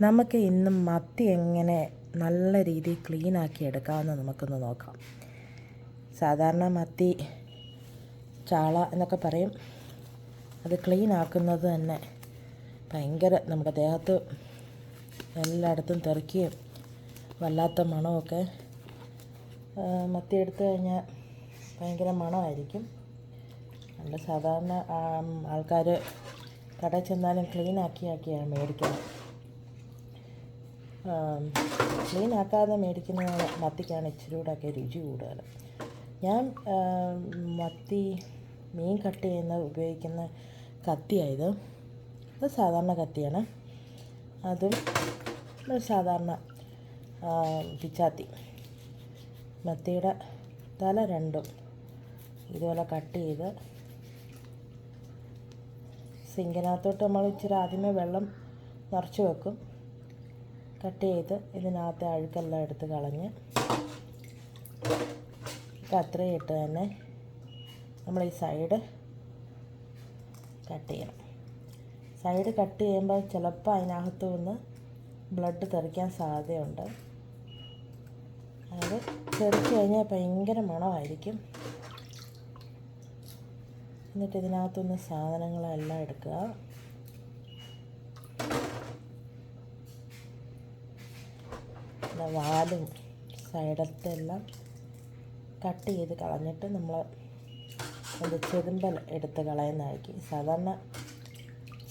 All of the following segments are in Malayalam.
നമുക്ക് ഇന്ന് മത്തി എങ്ങനെ നല്ല രീതിയിൽ ക്ലീനാക്കി എടുക്കാമെന്ന് നമുക്കൊന്ന് നോക്കാം. സാധാരണ മത്തി ചാള എന്നൊക്കെ പറയും. അത് ക്ലീനാക്കുന്നത് തന്നെ ഭയങ്കര നമ്മുടെ ദേഹത്ത് എല്ലായിടത്തും തെറിക്കുകയും വല്ലാത്ത മണമൊക്കെ. മത്തി എടുത്തു കഴിഞ്ഞാൽ ഭയങ്കര മണമായിരിക്കും. നമ്മുടെ സാധാരണ ആൾക്കാർ കടയിൽ ചെന്നാലും ക്ലീനാക്കിയാണ് മേടിക്കുന്നത്. ക്ലീനാക്കാതെ മേടിക്കുന്ന മത്തിക്കാണ് ഇച്ചിരി കൂടെയൊക്കെ രുചി കൂടുതൽ. ഞാൻ മീൻ കട്ട് ചെയ്യുന്ന ഉപയോഗിക്കുന്ന കത്തിയായത്. ഇത് സാധാരണ കത്തിയാണ്. അതും സാധാരണ പിച്ചാത്തി. മത്തിയുടെ തല രണ്ടും ഇതുപോലെ കട്ട് ചെയ്ത് സിങ്കിനകത്തോട്ട് നമ്മൾ ഇച്ചിരി ആദ്യമേ വെള്ളം നിറച്ച് വെക്കും. കട്ട് ചെയ്ത് ഇതിനകത്തെ അഴുക്കെല്ലാം എടുത്ത് കളഞ്ഞ് കത്രിയിട്ട് തന്നെ നമ്മൾ ഈ സൈഡ് കട്ട് ചെയ്യണം. സൈഡ് കട്ട് ചെയ്യുമ്പോൾ ചിലപ്പോൾ അതിനകത്തു നിന്ന് ബ്ലഡ് തെറിക്കാൻ സാധ്യതയുണ്ട്. അത് തെറിച്ച് കഴിഞ്ഞാൽ ഭയങ്കര മണമായിരിക്കും. എന്നിട്ട് ഇതിനകത്തുനിന്ന് സാധനങ്ങളെല്ലാം എടുക്കുക. വാലും സൈഡത്തെ എല്ലാം കട്ട് ചെയ്ത് കളഞ്ഞിട്ട് നമ്മൾ ചെതുമ്പൽ എടുത്ത് കളയുന്നതായിരിക്കും. സാധാരണ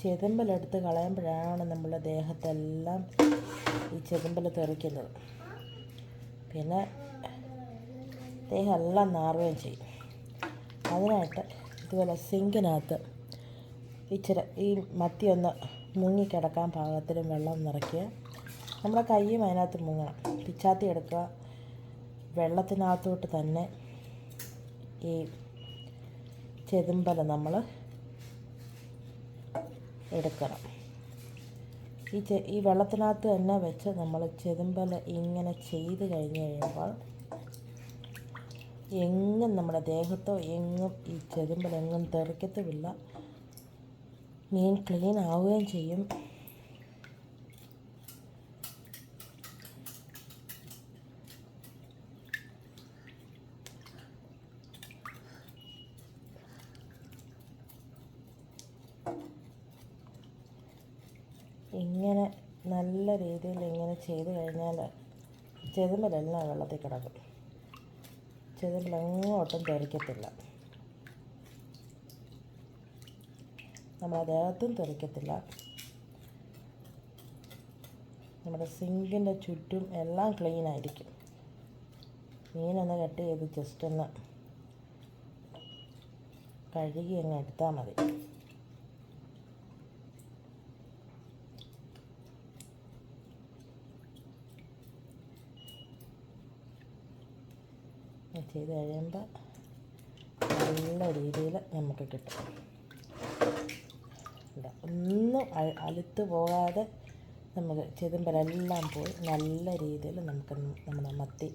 ചെതുമ്പൽ എടുത്ത് കളയുമ്പോഴാണ് നമ്മുടെ ദേഹത്തെല്ലാം ഈ ചെതുമ്പൽ തെറിക്കുന്നത്. പിന്നെ ദേഹം എല്ലാം നാറുകയും ചെയ്യും. അതിനായിട്ട് ഇതുപോലെ സിങ്കിനകത്ത് ഇച്ചിരി ഈ മത്തി ഒന്ന് മുങ്ങിക്കിടക്കാൻ പാകത്തിലും വെള്ളം നിറയ്ക്കുക. നമ്മുടെ കൈയും അതിനകത്ത് മുങ്ങണം. പിച്ചാത്തി എടുക്കുക. വെള്ളത്തിനകത്തോട്ട് തന്നെ ഈ ചെതുമ്പൽ നമ്മൾ എടുക്കണം. ഈ വെള്ളത്തിനകത്ത് തന്നെ വെച്ച് നമ്മൾ ചെതുമ്പൽ ഇങ്ങനെ ചെയ്ത് കഴിഞ്ഞ് കഴിയുമ്പോൾ എങ്ങും നമ്മുടെ ദേഹത്തോ എങ്ങും ഈ ചെതുമ്പൽ എങ്ങും തെറിക്കത്തുമില്ല. മീൻ ക്ലീൻ ആവുകയും ചെയ്യും. ഇങ്ങനെ നല്ല രീതിയിൽ ഇങ്ങനെ ചെയ്ത് കഴിഞ്ഞാൽ ചെതുമ്പലെല്ലാം വെള്ളത്തിൽ കിടക്കും. ചെതുമ്പലെങ്ങോട്ടും തെറിക്കത്തില്ല. നമ്മുടെ ദേഹത്തും തെറിക്കത്തില്ല. നമ്മുടെ സിങ്കിൻ്റെ ചുറ്റും എല്ലാം ക്ലീനായിരിക്കും. മീനൊന്ന് കട്ട് ചെയ്ത് ജസ്റ്റ് ഒന്ന് കഴുകി അങ്ങ് എടുത്താൽ മതി. ചെയ്ത് കഴിയുമ്പോൾ നല്ല രീതിയിൽ നമുക്ക് കിട്ടും. ഒന്നും അലുത്ത് പോകാതെ നമുക്ക് ചെതുമ്പലെല്ലാം പോയി നല്ല രീതിയിൽ നമുക്ക് നമ്മുടെ മത്തി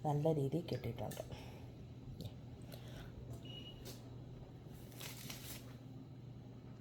നല്ല രീതിയിൽ കിട്ടിയിട്ടുണ്ട്.